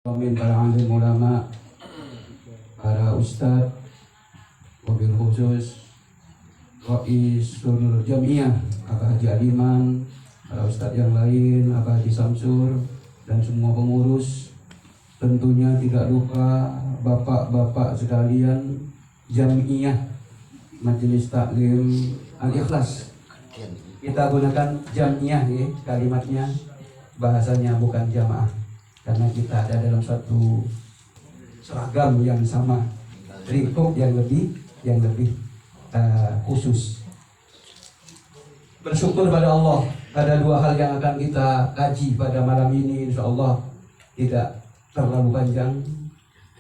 Para alim ulama, para ustadz, wabil khusus Ra'isul Jamiah Abah Haji Adiman, para ustadz yang lain, Abah Haji Samsur, dan semua pengurus. Tentunya tidak lupa bapak-bapak sekalian Jamiah Majelis Taklim Al-Ikhlas. Kita gunakan Jamiah ya, kalimatnya, bahasanya bukan jamaah, karena kita ada dalam satu seragam yang sama, lingkup yang lebih khusus. Bersyukur pada Allah. Ada dua hal yang akan kita kaji pada malam ini, insya Allah tidak terlalu panjang,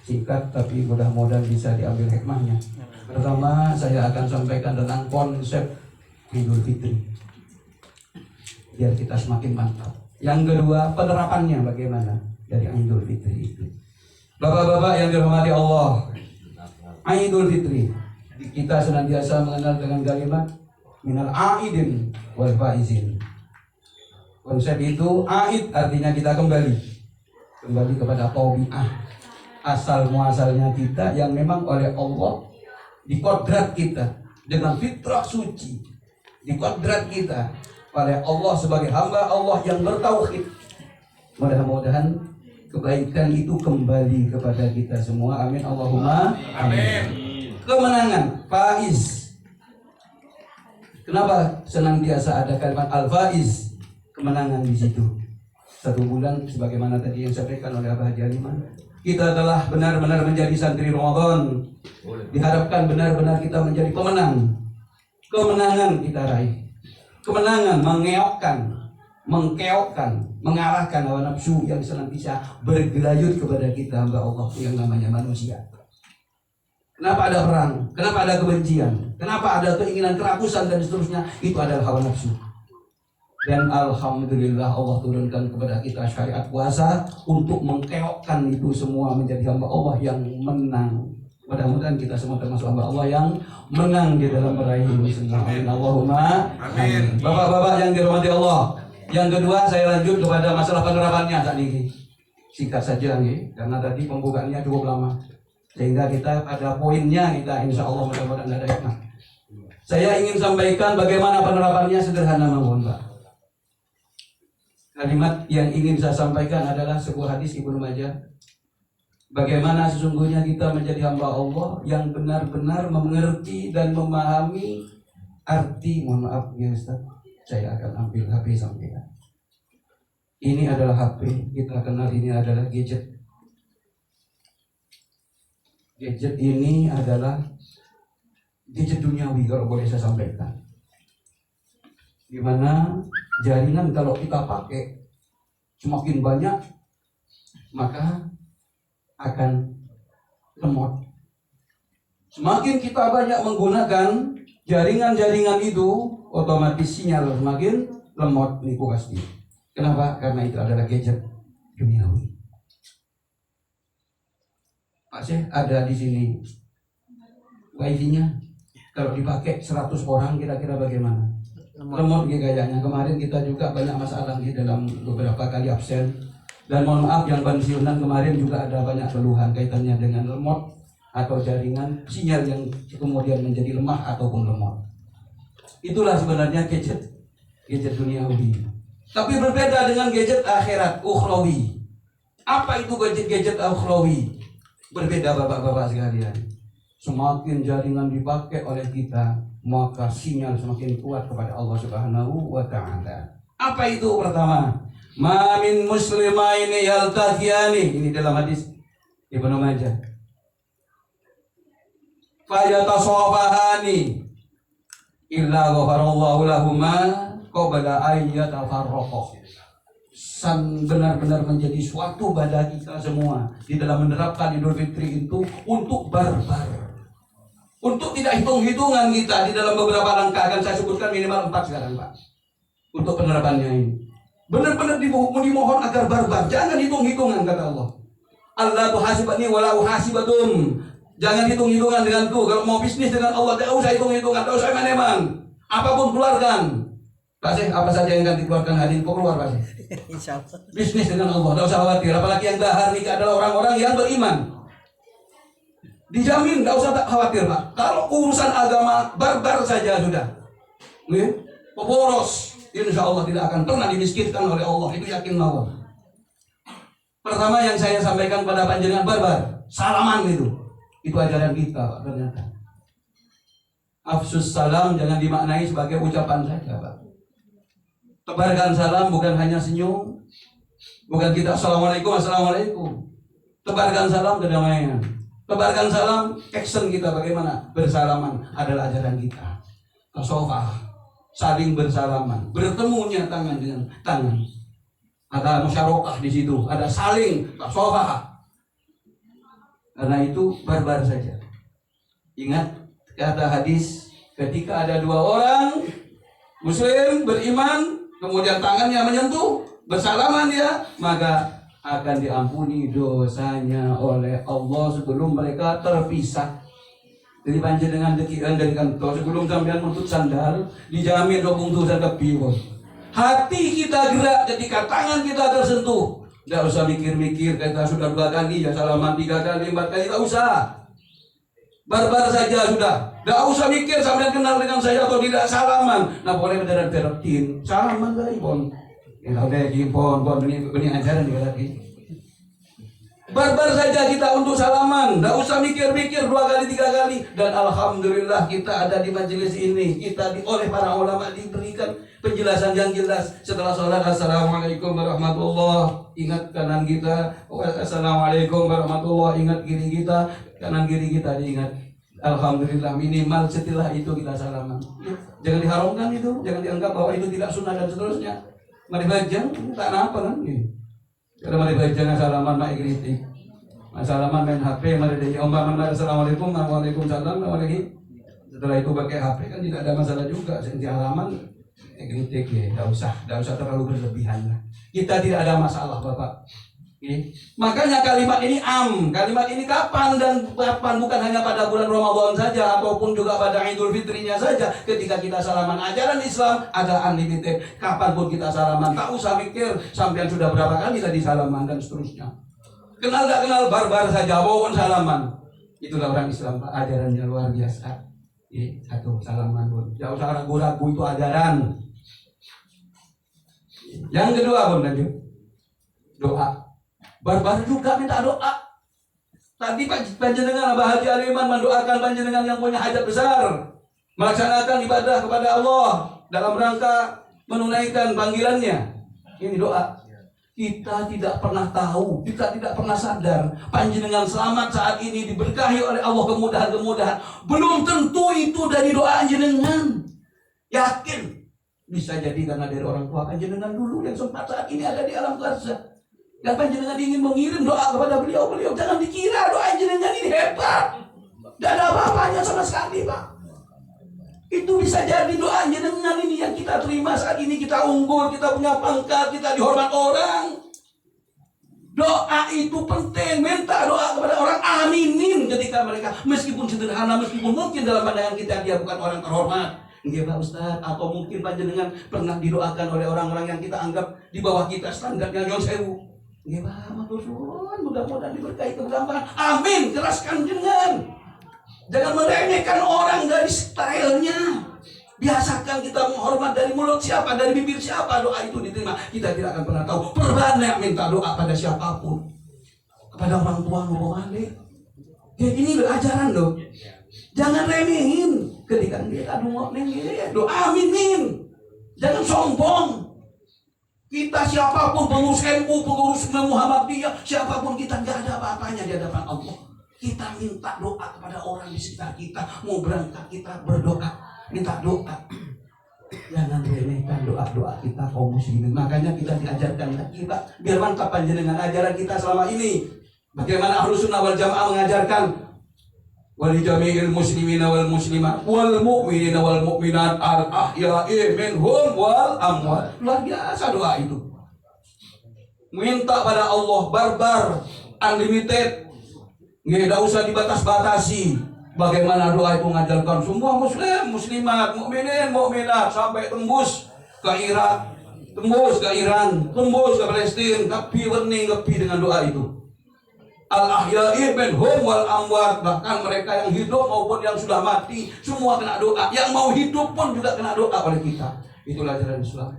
singkat, tapi mudah-mudahan bisa diambil hikmahnya. Pertama, saya akan sampaikan tentang konsep Idul Fitri, biar kita semakin mantap. Yang kedua, penerapannya bagaimana dari Idul Fitri itu. Bapak-bapak yang dirahmati Allah, Idul Fitri kita senantiasa mengenal dengan kalimat minal aidin wal faizin. Konsep itu aid artinya kita kembali kepada tabi'ah asal muasalnya kita yang memang oleh Allah dikodrat kita dengan fitrah suci, dikodrat kita oleh Allah sebagai hamba Allah yang bertauhid. Mudah-mudahan kebaikan itu kembali kepada kita semua. Amin Allahumma amin. Kemenangan faiz. Kenapa senantiasa ada kalimat al-faiz? Kemenangan di situ. Satu bulan sebagaimana tadi yang disampaikan oleh Abah Haji Aliman, kita telah benar-benar menjadi santri Ramadan. Diharapkan benar-benar kita menjadi pemenang. Kemenangan kita raih. Kemenangan mengkeokkan, mengalahkan hawa nafsu yang senantiasa bergelayut kepada kita hamba Allah yang namanya manusia. Kenapa ada perang? Kenapa ada kebencian? Kenapa ada keinginan kerakusan dan seterusnya? Itu adalah hawa nafsu. Dan alhamdulillah Allah turunkan kepada kita syariat puasa untuk mengkeokkan itu semua menjadi hamba Allah yang menang. Mudah-mudahan kita semua termasuk hamba Allah yang menang di dalam meraih ini semua. Amin Allahumma amin. Bapak-bapak yang dirahmati Allah. Yang kedua, saya lanjut kepada masalah penerapannya saat ini. Singkat saja nih, karena tadi pembukaannya cukup lama. Sehingga kita ada poinnya, kita insya Allah mudah-mudahan ada hikmah. Saya ingin sampaikan bagaimana penerapannya sederhana, mohon Pak. Kalimat yang ingin saya sampaikan adalah sebuah hadis Ibnu Majah. Bagaimana sesungguhnya kita menjadi hamba Allah yang benar-benar mengerti dan memahami arti, mohon maaf ya Ustaz, saya akan ambil HP sampai. Ini adalah HP, kita kenal ini adalah gadget. Gadget ini adalah gadget duniawi kalau boleh saya sampaikan. Dimana jaringan kalau kita pakai semakin banyak maka akan lemot. Semakin kita banyak menggunakan jaringan-jaringan itu, otomatis sinyal semakin lemot nih pasti. Kenapa? Karena itu adalah gadget duniawi. Pak Syekh ada di sini wifi-nya. Kalau dipakai 100 orang kira-kira bagaimana? Lemot gayanya. Kemarin kita juga banyak masalah di dalam beberapa kali absen. Dan mohon maaf yang pensiunan kemarin juga ada banyak keluhan kaitannya dengan lemot atau jaringan sinyal yang kemudian menjadi lemah ataupun lemot. Itulah sebenarnya gadget duniawi. Tapi berbeda dengan gadget akhirat ukhrawi. Apa itu gadget ukhrawi? Berbeda bapak-bapak sekalian. Semakin jaringan dipakai oleh kita, maka sinyal semakin kuat kepada Allah Subhanahu wa ta'ala. Apa itu pertama? Ma min muslimaini yaltaqiyani. Ini dalam hadis Ibnu Majah. Fayatasawafahani illa ghafarallahu lahuma qabla an yatafarraqah. Benar-benar menjadi suatu pada kita semua di dalam menerapkan Idul Fitri itu untuk barbar, untuk tidak hitung-hitungan kita di dalam beberapa langkah. Akan saya sebutkan minimal 4 sekarang Pak untuk penerapannya ini. Benar-benar dimohon agar barbar, jangan hitung-hitungan kata Allah. Allah tuhasibani wala uhasibatum. Jangan hitung-hitungan denganku. Kalau mau bisnis dengan Allah, tidak usah hitung-hitungan, tidak usah eman-eman. Apapun keluarkan. Pak Syekh, apa saja yang akan dikeluarkan hari ini? Kok keluar Pak Syekh? Insyaallah. Bisnis dengan Allah, tidak usah khawatir. Apalagi yang dahar nikah adalah orang-orang yang beriman. Dijamin, tidak usah khawatir Pak. Kalau urusan agama, barbar saja sudah. Boros, insya Allah tidak akan pernah dimiskinkan oleh Allah. Itu yakin mawar. Pertama yang saya sampaikan pada panjenengan barbar, salaman itu. Itu ajaran kita Pak ternyata. Afsus salam jangan dimaknai sebagai ucapan saja Pak. Tebarkan salam bukan hanya senyum, bukan kita assalamualaikum, assalamualaikum. Tebarkan salam kedamaian. Tebarkan salam, action kita bagaimana? Bersalaman adalah ajaran kita. Tasawuf, saling bersalaman, bertemunya tangan dengan tangan. Ada musyarakah di situ, ada saling tasawuf. Karena itu barbar saja. Ingat kata hadis, ketika ada dua orang Muslim beriman, kemudian tangannya menyentuh, bersalaman dia, maka akan diampuni dosanya oleh Allah sebelum mereka terpisah. Jadi panjenengan dekian dari kantor sebelum sampean menuntut sandal, dijamin dobung tuh sadap piwon. Hati kita gerak ketika tangan kita tersentuh. Tidak usah mikir-mikir, kita sudah 2 kali, ya salaman 3 kali, 4 kali, tak usah. Barbar saja sudah. Tidak usah mikir sampean kenal dengan saya atau tidak, salaman. Nah boleh beneran-beneran salaman dari pon. Ya udah pon benih ajaran dia lagi. Barbar saja kita untuk salaman, tidak usah mikir-mikir 2 kali 3 kali. Dan alhamdulillah kita ada di majelis ini, kita oleh para ulama diberikan penjelasan yang jelas. Setelah sholat assalamualaikum warahmatullah, ingat kanan kita, assalamualaikum warahmatullah, ingat kiri kita, kanan kiri kita diingat. Alhamdulillah minimal setelah itu kita salaman. Jangan diharamkan itu, jangan dianggap bahwa itu tidak sunnah dan seterusnya. Mari bajang, tak apa kan? Kalau mari bajang salaman mak kritik, salaman main HP, mari dia omongan assalamualaikum, waalaikumsalam, lagi. Setelah itu pakai HP kan tidak ada masalah juga. Senti halaman kritik ya, tidak usah terlalu berlebihan lah. Kita tidak ada masalah Bapak. Makanya kalimat ini kalimat ini kapan dan kapan, bukan hanya pada bulan Ramadan saja ataupun juga pada Idul Fitrinya saja. Ketika kita salaman, ajaran Islam ada unlimited. Kapanpun kita salaman, tak usah mikir sampean sudah berapa kali tadi salaman dan seterusnya. Kenal gak kenal, barbar saja, bawon salaman. Itulah orang Islam Pak, ajarannya luar biasa. Satu salaman pun, tidak usah ragu-ragu, itu ajaran. Yang kedua pun lanjut, doa. Barbar juga minta doa. Tadi panjenengan Abah Haji Aliman mendoakan panjenengan yang punya hajat besar, melaksanakan ibadah kepada Allah dalam rangka menunaikan panggilannya. Ini doa. Kita tidak pernah tahu, kita tidak pernah sadar panjenengan selamat saat ini diberkahi oleh Allah kemudahan-kemudahan. Belum tentu itu dari doa panjenengan. Yakin bisa jadi karena dari orang tua panjenengan dulu yang sempat saat ini ada di alam barzakh. Dan panjenengan ingin mengirim doa kepada beliau, jangan dikira doa panjenengan ini hebat. Tidak ada apa-apanya sama sekali Pak. Itu bisa jadi doa panjenengan ini yang kita terima saat ini, kita unggul, kita punya pangkat, kita dihormat orang. Doa itu penting, minta doa kepada orang, aminin ketika mereka, meskipun sederhana, meskipun mungkin dalam pandangan kita dia bukan orang terhormat. Nggih Pak Ustaz, atau mungkin panjenengan pernah didoakan oleh orang-orang yang kita anggap di bawah kita standarnya nyon sewu. Nggih Pak, matur suwun, mudah-mudahan diberkahi keberkahan. Amin, keraskan jenengan. Jangan meremehkan orang dari stylenya. Biasakan kita menghormat dari mulut siapa, dari bibir siapa doa itu diterima. Kita tidak akan pernah tahu. Perbanyak minta doa pada siapapun. Kepada orang tua maupun adik. Ya ini ajaran loh. Jangan remehin. Ketika kita doa aminin. Jangan sombong. Kita siapapun, pengurus NU, pengurus Muhammadiyah, siapapun kita tidak ada apa-apanya di hadapan Allah. Kita minta doa kepada orang di sekitar kita. Mau berangkat kita berdoa, minta doa. Jangan remehkan doa-doa kita kaum muslimin. Makanya kita diajarkan kita biar mantap panjenengan ajaran kita selama ini. Bagaimana Ahlus Sunnah wal Jamaah mengajarkan walijami'il muslimina wal muslimat wal mu'minina wal mu'minat al ahya'i minhum wal amwat. Luar biasa doa itu. Minta pada Allah barbar, unlimited. Nggak usah dibatas-batasi. Bagaimana doa itu mengajarkan semua muslim, muslimat, mukminin, mukminat sampai tembus ke Irak, tembus ke Iran, tembus ke Palestina, tapi warning dengan doa itu. Al-ahya'i minhum wal amwat, bahkan mereka yang hidup maupun yang sudah mati semua kena doa. Yang mau hidup pun juga kena doa oleh kita. Itulah ajaran Islam.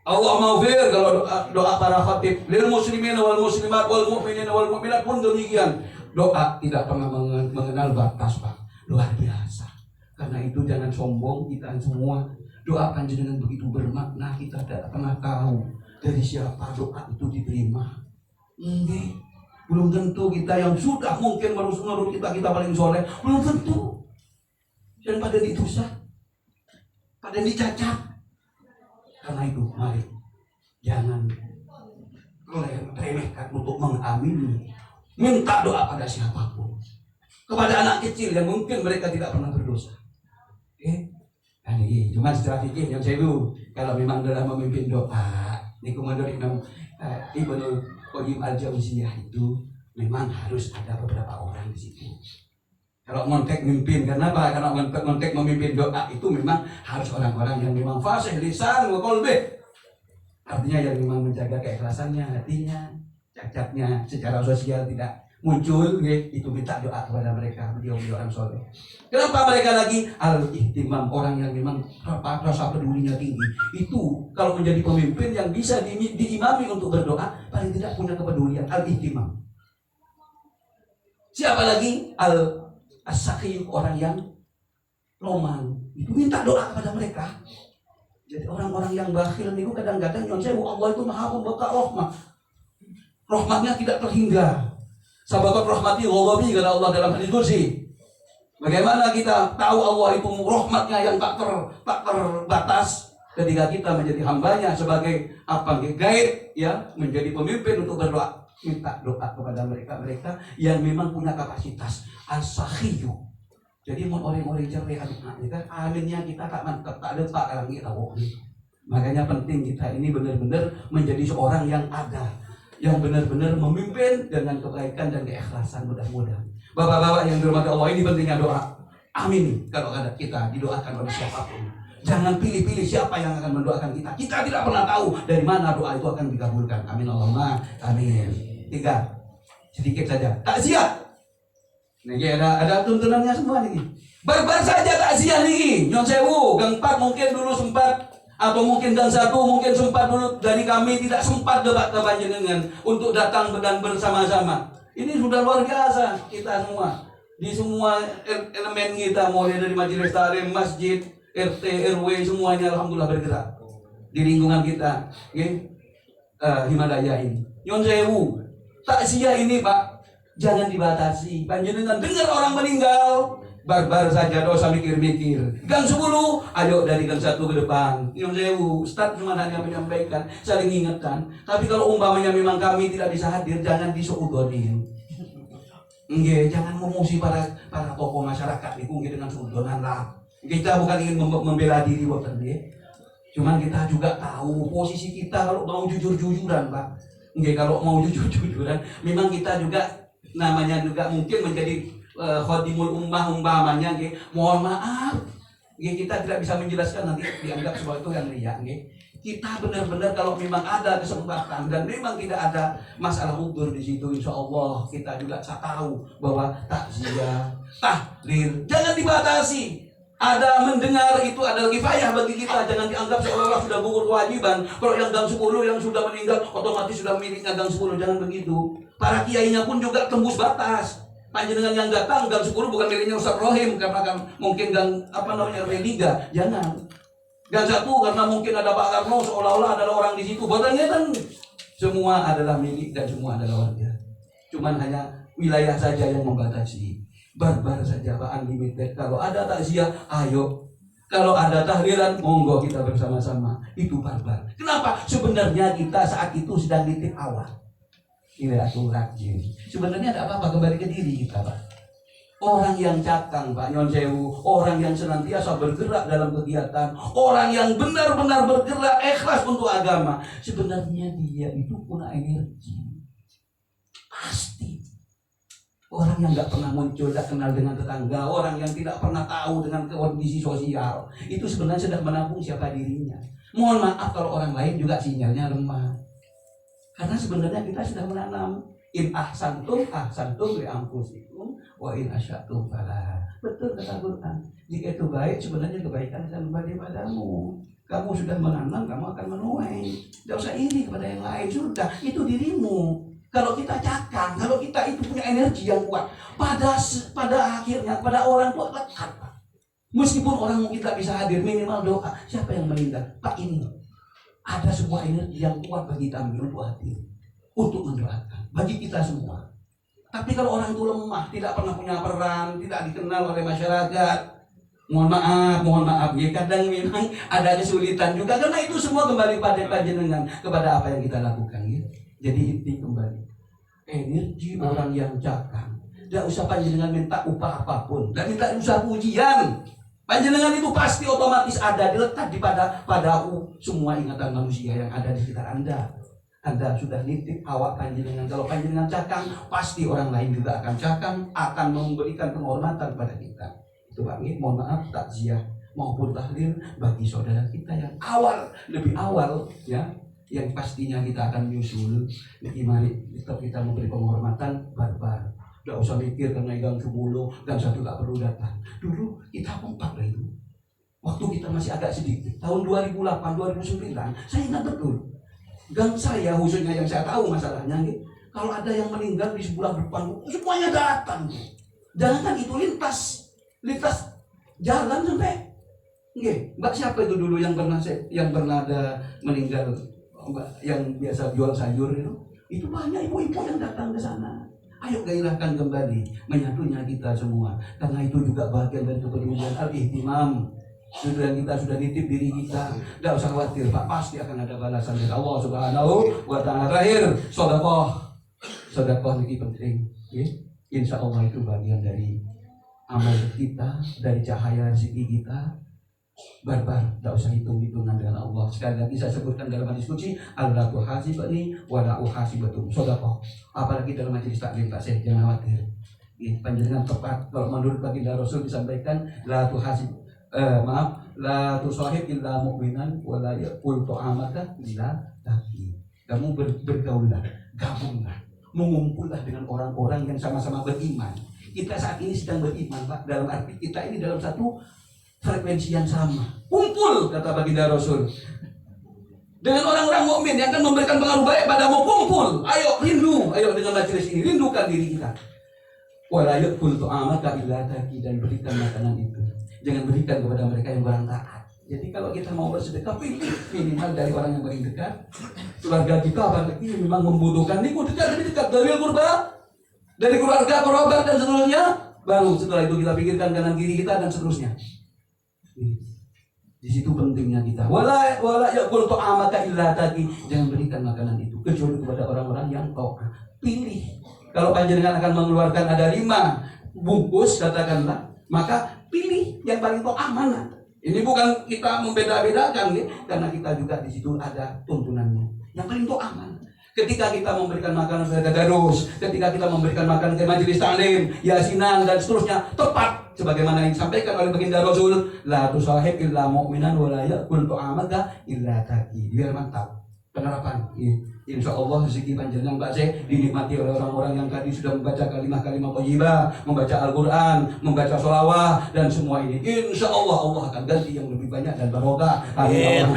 Allah maghfir, kalau doa para khatib lil muslimin wal muslimat wal mu'minin wal mu'minat pun demikian. Doa tidak pernah mengenal batas, Pak. Luar biasa. Karena itu jangan sombong kita semua. Doa panjenengan begitu bermakna, kita tidak pernah tahu dari siapa doa itu diterima. Belum tentu kita yang sudah mungkin menurut kita paling soleh, belum tentu. Dan pada ditusah, pada dicacat. Karena itu mari jangan remehkan untuk mengamini, minta doa pada siapapun, kepada anak kecil yang mungkin mereka tidak pernah berdosa. Cuma secara fikih yang saya dulu, kalau memang dalam memimpin doa, ini komando Imam Ibnu Qayyim al-Jauziyah itu memang harus ada beberapa orang di situ. Kalau ngontek mimpin, karena apa? Karena ngontek memimpin doa itu memang harus orang-orang yang memang fasih lisan wa qalbi. Artinya yang memang menjaga keikhlasannya, hatinya, cacatnya secara sosial tidak muncul, itu minta doa kepada mereka, beliau orang soleh. Kenapa mereka lagi al-ihtimam, orang yang memang rasa pedulinya tinggi. Itu kalau menjadi pemimpin yang bisa diimami untuk berdoa, paling tidak punya kepedulian, al-ihtimam. Siapa lagi? As-sakhi, orang yang roman, itu minta doa kepada mereka. Jadi orang-orang yang bakhil itu kadang-kadang Allah itu maha pembuka rahmat. Rahmatnya tidak terhingga. Sahabat rahmati ghadabi, kata Allah dalam hadis qudsi. Bagaimana kita tahu Allah itu rahmatnya yang tak terbatas ketika kita menjadi hambanya sebagai guide, ya, menjadi pemimpin untuk berdoa. Minta doa kepada mereka yang memang punya kapasitas as-sakhiyu. Jadi mau orang-orang cerai kita aminnya kita tak ada lagi tahu. Makanya penting kita ini benar-benar menjadi seorang yang ada, yang benar-benar memimpin dengan kebaikan dan keikhlasan, mudah-mudahan. Bapak-bapak yang dirahmati Allah, ini pentingnya doa. Amin. Kalau ada kita didoakan oleh siapapun, jangan pilih-pilih siapa yang akan mendoakan kita. Kita tidak pernah tahu dari mana doa itu akan dikabulkan. Amin Allahumma amin. 3 sedikit saja takziah. Nih ada tuntunannya semua nih. Barbar saja takziah nih. Nyon sewu, gang 4 mungkin dulu sempat, atau mungkin gang 1 mungkin sempat dulu dari kami tidak sempat debat ke panjenengan untuk datang dan bersama-sama. Ini sudah luar biasa kita semua. Di semua elemen kita, mulai dari majelis taklim, masjid, RT, RW, semuanya alhamdulillah bergerak di lingkungan kita. Himalaya ini. Nyon sewu, takziah ini Pak, jangan dibatasi. Panjenengan dengar orang meninggal, barbar saja, dosa mikir-mikir. Gang 10, ayo dari gang 1 ke depan. Nyon sewu, Ustaz cuma hanya menyampaikan, saling ingatkan. Tapi kalau umpamanya memang kami tidak bisa hadir, jangan disuudonin. Jangan memusuhi para tokoh masyarakat itu dengan suudonan lah. Kita bukan ingin membela diri, cuman kita juga tahu posisi kita kalau mau jujur-jujuran, Pak. Kalau mau jujur-jujuran, memang kita juga namanya juga mungkin menjadi khadimul umpamanya, mohon maaf, kita tidak bisa menjelaskan, nanti dianggap sebuah itu yang riak. Kita benar-benar kalau memang ada kesempatan dan memang tidak ada masalah udur di situ, insya Allah kita juga tahu bahwa takziah, tahlil jangan dibatasi. Ada mendengar itu adalah kifayah bagi kita, jangan dianggap seolah-olah sudah gugur kewajiban. Kalau yang gang 10 yang sudah meninggal otomatis sudah miliknya gang 10, jangan begitu. Para kiainya pun juga tembus batas. Panjenengan yang datang gang 10 bukan miliknya Ustaz Rohim karena kan mungkin gang R3, jangan. Gang 1 karena mungkin ada Pak Karno seolah-olah adalah orang di situ. Bahkan semua adalah milik dan semua adalah warga. Cuman hanya wilayah saja yang membatasi. Barbar saja Pak, unlimited. Kalau ada takziah, ayo. Kalau ada tahlilan, monggo kita bersama-sama. Itu barbar. Kenapa? Sebenarnya kita saat itu sedang di titik awal. Ini aku rajin. Sebenarnya tidak apa-apa, kembali ke diri kita, Pak. Orang yang cakang, Pak Nyon Sewu, orang yang senantiasa bergerak dalam kegiatan, orang yang benar-benar bergerak ikhlas untuk agama, sebenarnya dia itu punya energi. Pasti. Orang yang nggak pernah muncul, tidak kenal dengan tetangga, orang yang tidak pernah tahu dengan kondisi sosial, itu sebenarnya sedang menampung siapa dirinya. Mohon maaf kalau orang lain juga sinyalnya lemah. Karena sebenarnya kita sudah menanam. In ahsantum li anfusikum wa in asyatum falaha. Betul kata Quran. Jika itu baik, sebenarnya kebaikan akan kembali padamu. Kamu sudah menanam, kamu akan menuai. Tidak usah iri kepada yang lain. Sudah, itu dirimu. Kalau kita cakang, kalau kita itu punya energi yang kuat, pada akhirnya, pada orang tua apa? Meskipun orang mungkin tak bisa hadir, minimal doa. Siapa yang meninggal? Pak, ini ada sebuah energi yang kuat bagi kami untuk hadir, untuk mendoakan bagi kita semua. Tapi kalau orang itu lemah, tidak pernah punya peran, tidak dikenal oleh masyarakat, mohon maaf ya, kadang memang ada kesulitan juga, karena itu semua kembali pada panjenengan, kepada apa yang kita lakukan ya. Jadi inti kembali energi orang yang cakang. Tidak usah panjenengan minta upah apapun, dan minta usah pujian. Panjenengan itu pasti otomatis ada, diletak di pada semua ingatan manusia yang ada di sekitar Anda. Anda sudah nitip awak panjenengan. Kalau panjenengan cakang, pasti orang lain juga akan cakang, akan memberikan penghormatan pada kita. Itu Pak, mohon maaf takziah maupun tahlil bagi saudara kita yang lebih awal ya, yang pastinya kita akan menyusul. Mari kita memberi penghormatan barbar. Tidak usah mikir karena gang 10 dan 1 gak perlu datang. Dulu kita kompak lah itu. Waktu kita masih agak sedikit, tahun 2008, 2009, saya ingat betul. Gang saya khususnya yang saya tahu masalahnya, kalau ada yang meninggal di sebelah depan, semuanya datang. Jangan itu lintas jalan sampai. Mbak siapa itu dulu yang pernah ada meninggal, Mbak yang biasa jual sayur itu banyak ibu-ibu yang datang ke sana. Ayo gairahkan kembali menyatunya kita semua, karena itu juga bagian dari kepedulian al-ihtimam. Sudah kita sudah nitip diri kita, tidak usah khawatir Pak, pasti akan ada balasan dari Allah Subhanahu wa Ta'ala. Terakhir, sedekah ini penting ya? Insya Allah itu bagian dari amal kita, dari cahaya rezeki kita. Barbar, tidak usah hitung-hitungan dengan Allah. Sekali lagi saya sebutkan dalam hadis qudsi, Allah tuhasibni wa la uhasibatum. Sedekah. Apalagi dalam majelis taklim Pak Syekh, jangan khawatir. Panjenengan tepat kalau menurut baginda Rasul disampaikan, la tusahib illa mu'minan wa la yaqul ta'amaka illa taqi. Kamu bergaullah, gabunglah, mengumpullah dengan orang-orang yang sama-sama beriman. Kita saat ini sedang beriman Pak, dalam arti kita ini dalam satu frekuensi yang sama. Kumpul, kata baginda Rasul, dengan orang-orang mukmin yang akan memberikan pengaruh baik padamu. Kumpul, ayo rindu, ayo dengan majelis ini rindukan diri kita. Wala yaqul ta'amaka illa taqi, dan berikan makanan itu, jangan berikan kepada mereka yang kurang taat. Jadi kalau kita mau bersedekah, pilih minimal dari orang yang paling dekat, keluarga kita apalagi memang membutuhkan. Ini lebih dekat dari kurba, dari keluarga, kerabat dan seterusnya. Baru setelah itu kita pikirkan kanan kiri kita dan seterusnya. Di situ pentingnya kita. Wala yaqul ta'amaka illa taqi, jangan berikan makanan itu kecuali kepada orang-orang yang taat. Pilih. Kalau panjenengan akan mengeluarkan ada 5 bungkus katakanlah, maka pilih yang paling taat mana. Ini bukan kita membeda-bedakan karena kita juga di situ ada tuntunannya. Yang paling taat mana. Ketika kita memberikan makanan ke tadarus, ketika kita memberikan makanan ke majelis taklim, yasinan dan seterusnya, tepat sebagaimana yang disampaikan oleh baginda Rasul, la tusahib illa mu'minan wa la ya'kul ta'amaka illa taqi. Biar mantap penerapan. Insya Allah rezeki panjenengan Pak Syekh dinikmati oleh orang-orang yang tadi sudah membaca kalimat-kalimat thayyibah, membaca Al-Quran, membaca sholawat dan semua ini. Insya Allah Allah akan ganti yang lebih banyak dan barokah. Amin.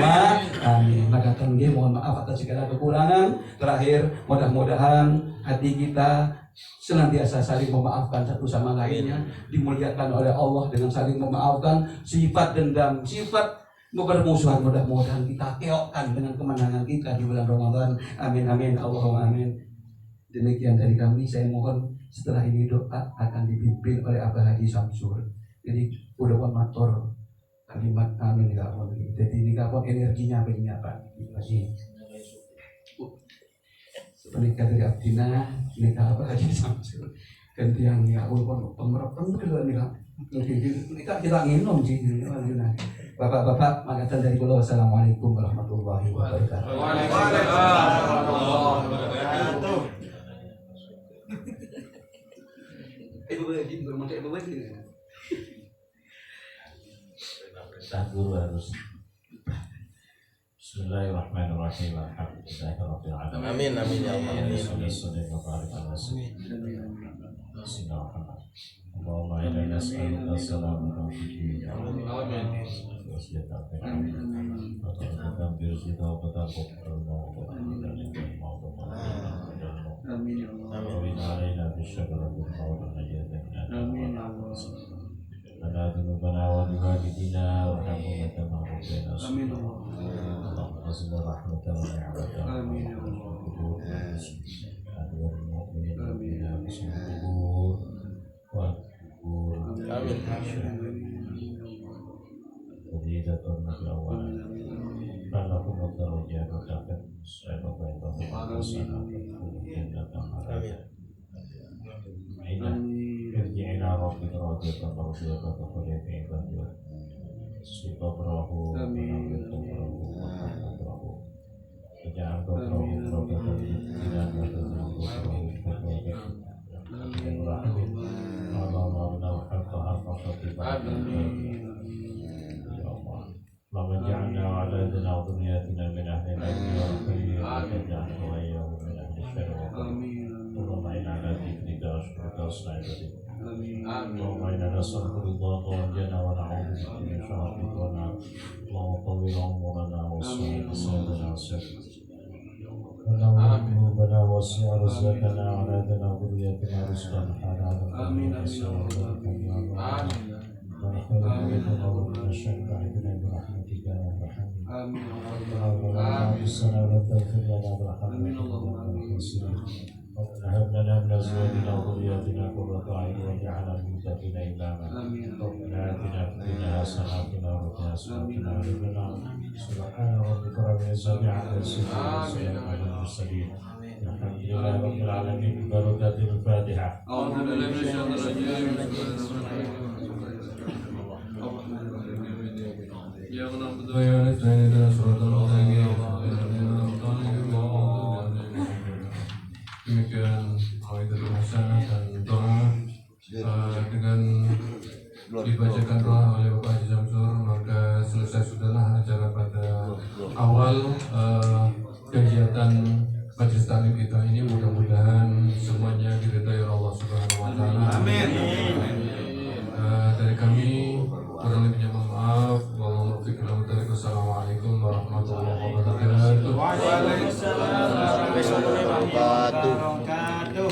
Amin. Maka mohon maaf atas segala kekurangan. Terakhir, mudah-mudahan hati kita senantiasa saling memaafkan satu sama lainnya, dimuliakan oleh Allah dengan saling memaafkan. Sifat dendam, sifat bermusuhan mudah-mudahan kita keokkan dengan kemenangan kita di bulan Ramadan. Amin amin Allahumma amin. Demikian dari kami. Saya mohon setelah ini doa akan dipimpin oleh Abah Haji Samsul. Jadi udah pun matur kalimat amin kapon. Jadi ini kapon energinya apa lagi. Menikah dari Abdina, nikah Abah Haji Samsul. Ganti yang ya pun pengerapkan dulu nih kita nginum sih. Bapak-bapak, makatan dari Pulau. Wassalamualaikum warahmatullahi wabarakatuh. Waalaikumsalam warahmatullahi wabarakatuh. Guru harus Bismillahirrahmanirrahim. Alhamdulillahirabbil alamin. Amin amin ya Allah. Amin. Allahumma inna nas'aluka salamatan fid dunya. Amin. لنا ذنوبنا ولوالدينا وارحمهما كما ربيانا صغيرا. اللهم زد رحمة ونعمة والمؤمنين والمؤمنات في القبور والقبور. آمين. فضيلة الأول فلهم الدرجات وتقت السعيد بينهم وحسنة الجنة. آمين. ارجعنا ربك راضية مرضية فادخلي في عبادي اسقي قبره ونور قبره وارحم قبره واجعل قبره روضة إلى مدى قبره فتوبة الرحيم. اللهم أرنا الحق حقا واتبعنا يا الله. اللهم اجعلنا وأولادنا وذرياتنا من أهل العلم والخير وتجعلنا وإياهم من أهل الشر والخير. اللهم إنا على ذكرك وشكرك وحسن عبادتك. اللهم إنا نسألك رضاك والجنة ونعوذ بك من شرك والنار. اللهم طول عمرنا وسع لساننا وسعنا ونور قلوبنا وسع رزقنا وأولادنا وذرياتنا رزقا حلالا. آمين. ونخير بكم ومن الشر بعيدنا برحمتك يا ارحم. آمين. اللهم صل ولا تغفر لنا برحمتك وهب لنا من ازواجنا وذرياتنا قرة اعين واجعلنا للمتقين اماما. ربنا اتنا في الدنيا حسنة وفي الاخرة حسنة وقنا عذاب النار. سبحان ربك رب العزة عما يصفون وسلام على المرسلين الحمد لله رب العالمين. ببركة الفاتحة. أعوذ بالله من الشيطان الرجيم. يا نعبد ويا نستعين اهدنا الصراط المستقيم. Demikian Mau'izatul Hasanah dan doa dengan dibacakan doa oleh Bapak Haji Samsur, maka selesai sudahlah acara pada awal kegiatan majelis taklim kita ini. Mudah-mudahan semuanya diridhai oleh Allah Subhanahu wa taala. Amin. Dari kami kurang lebihnya mohon maaf. Wassalamualaikum warahmatullahi wabarakatuh. Waalaikumsalam warahmatullahi wabarakatuh.